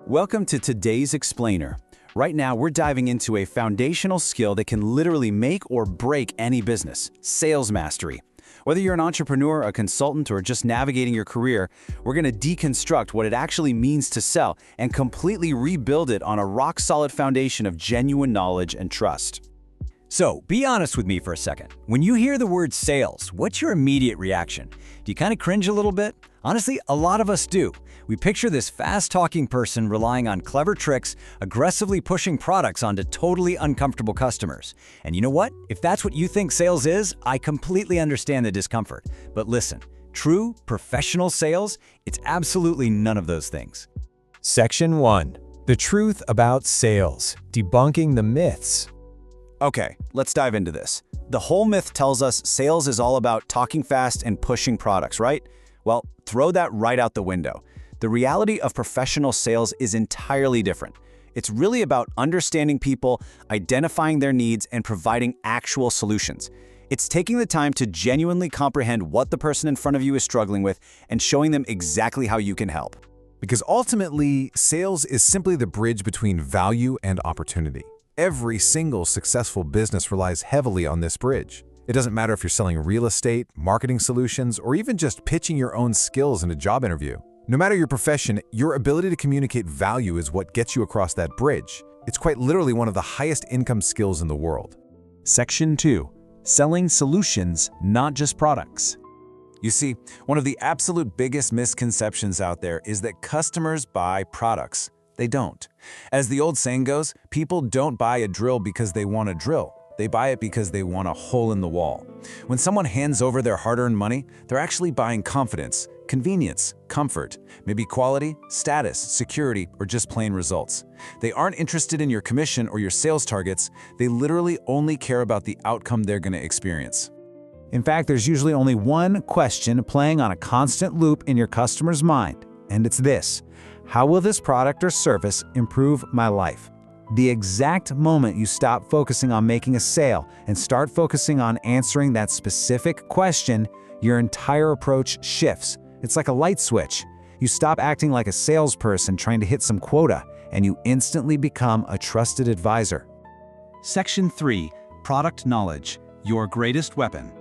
Welcome to today's Explainer. Right now, we're diving into a foundational skill that can literally make or break any business: sales mastery. Whether you're an entrepreneur, a consultant, or just navigating your career, we're going to deconstruct what it actually means to sell and completely rebuild it on a rock-solid foundation of genuine knowledge and trust. So, be honest with me for a second. When you hear the word sales, what's your immediate reaction? Do you kind of cringe a little bit? Honestly, a lot of us do. We picture this fast-talking person relying on clever tricks, aggressively pushing products onto totally uncomfortable customers. And you know what? If that's what you think sales is, I completely understand the discomfort. But listen, true, professional sales, it's absolutely none of those things. Section 1. The truth about sales. Debunking the myths. Okay, let's dive into this. The whole myth tells us sales is all about talking fast and pushing products, right? Well, throw that right out the window. The reality of professional sales is entirely different. It's really about understanding people, identifying their needs, and providing actual solutions. It's taking the time to genuinely comprehend what the person in front of you is struggling with and showing them exactly how you can help. Because ultimately, sales is simply the bridge between value and opportunity. Every single successful business relies heavily on this bridge. It doesn't matter if you're selling real estate, marketing solutions, or even just pitching your own skills in a job interview. No matter your profession, your ability to communicate value is what gets you across that bridge. It's quite literally one of the highest income skills in the world. Section 2. Selling solutions, not just products. You see, one of the absolute biggest misconceptions out there is that customers buy products. They don't. As the old saying goes, people don't buy a drill because they want a drill. They buy it because they want a hole in the wall. When someone hands over their hard-earned money, they're actually buying confidence, convenience, comfort, maybe quality, status, security, or just plain results. They aren't interested in your commission or your sales targets. They literally only care about the outcome they're going to experience. In fact, there's usually only one question playing on a constant loop in your customer's mind, and it's this: how will this product or service improve my life? The exact moment you stop focusing on making a sale and start focusing on answering that specific question, your entire approach shifts. It's like a light switch. You stop acting like a salesperson trying to hit some quota, and you instantly become a trusted advisor. Section 3. Product knowledge, your greatest weapon.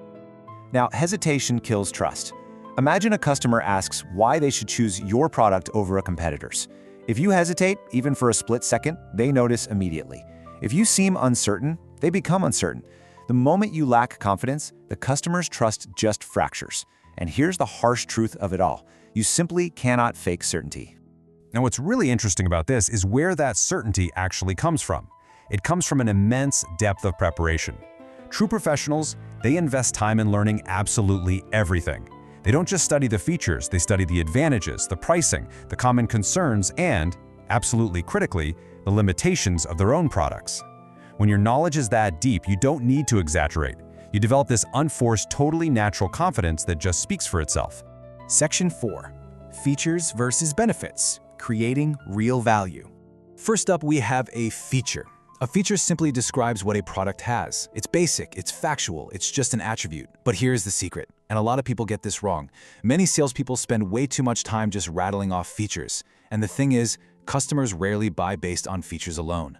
Now, hesitation kills trust. Imagine a customer asks why they should choose your product over a competitor's. If you hesitate, even for a split second, they notice immediately. If you seem uncertain, they become uncertain. The moment you lack confidence, the customer's trust just fractures. And here's the harsh truth of it all: you simply cannot fake certainty. Now, what's really interesting about this is where that certainty actually comes from. It comes from an immense depth of preparation. True professionals, they invest time in learning absolutely everything. They don't just study the features, they study the advantages, the pricing, the common concerns, and, absolutely critically, the limitations of their own products. When your knowledge is that deep, you don't need to exaggerate. You develop this unforced, totally natural confidence that just speaks for itself. Section 4. Features versus benefits, creating real value. First up, we have a feature. A feature simply describes what a product has. It's basic, it's factual, it's just an attribute. But here's the secret, and a lot of people get this wrong. Many salespeople spend way too much time just rattling off features. And the thing is, customers rarely buy based on features alone.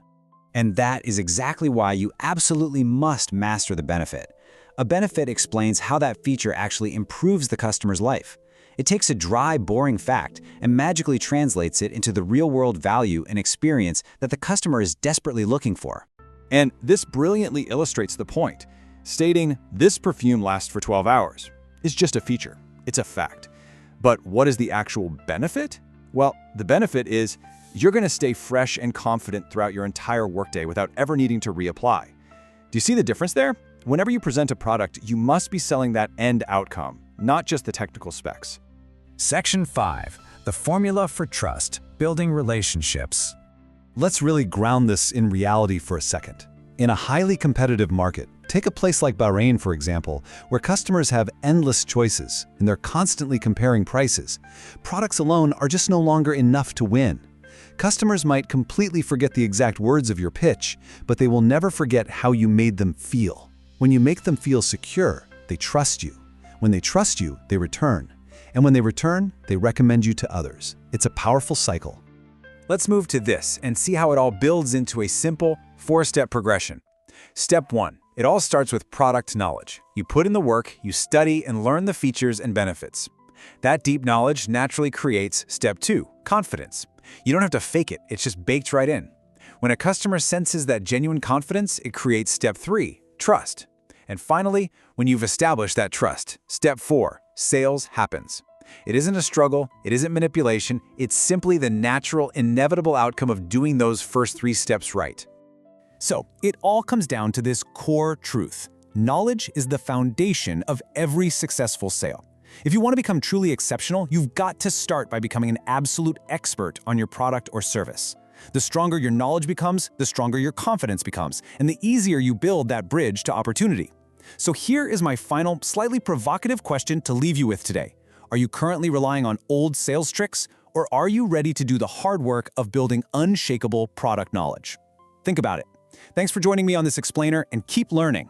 And that is exactly why you absolutely must master the benefit. A benefit explains how that feature actually improves the customer's life. It takes a dry, boring fact and magically translates it into the real-world value and experience that the customer is desperately looking for. And this brilliantly illustrates the point. Stating, "This perfume lasts for 12 hours," is just a feature. It's a fact. But what is the actual benefit? Well, the benefit is you're going to stay fresh and confident throughout your entire workday without ever needing to reapply. Do you see the difference there? Whenever you present a product, you must be selling that end outcome, not just the technical specs. Section 5. The formula for trust, building relationships. Let's really ground this in reality for a second. In a highly competitive market, take a place like Bahrain, for example, where customers have endless choices and they're constantly comparing prices. Products alone are just no longer enough to win. Customers might completely forget the exact words of your pitch, but they will never forget how you made them feel. When you make them feel secure, they trust you. When they trust you, they return. And when they return, they recommend you to others. It's a powerful cycle. Let's move to this and see how it all builds into a simple 4-step progression. Step 1. It all starts with product knowledge. You put in the work, you study and learn the features and benefits. That deep knowledge naturally creates Step 2, confidence. You don't have to fake it, it's just baked right in. When a customer senses that genuine confidence, it creates Step 3, trust. And finally, when you've established that trust, Step 4, sales happens. It isn't a struggle, it isn't manipulation, it's simply the natural, inevitable outcome of doing those first 3 steps right. So, it all comes down to this core truth. Knowledge is the foundation of every successful sale. If you want to become truly exceptional, you've got to start by becoming an absolute expert on your product or service. The stronger your knowledge becomes, the stronger your confidence becomes, and the easier you build that bridge to opportunity. So here is my final, slightly provocative question to leave you with today. Are you currently relying on old sales tricks, or are you ready to do the hard work of building unshakable product knowledge? Think about it. Thanks for joining me on this explainer, and keep learning.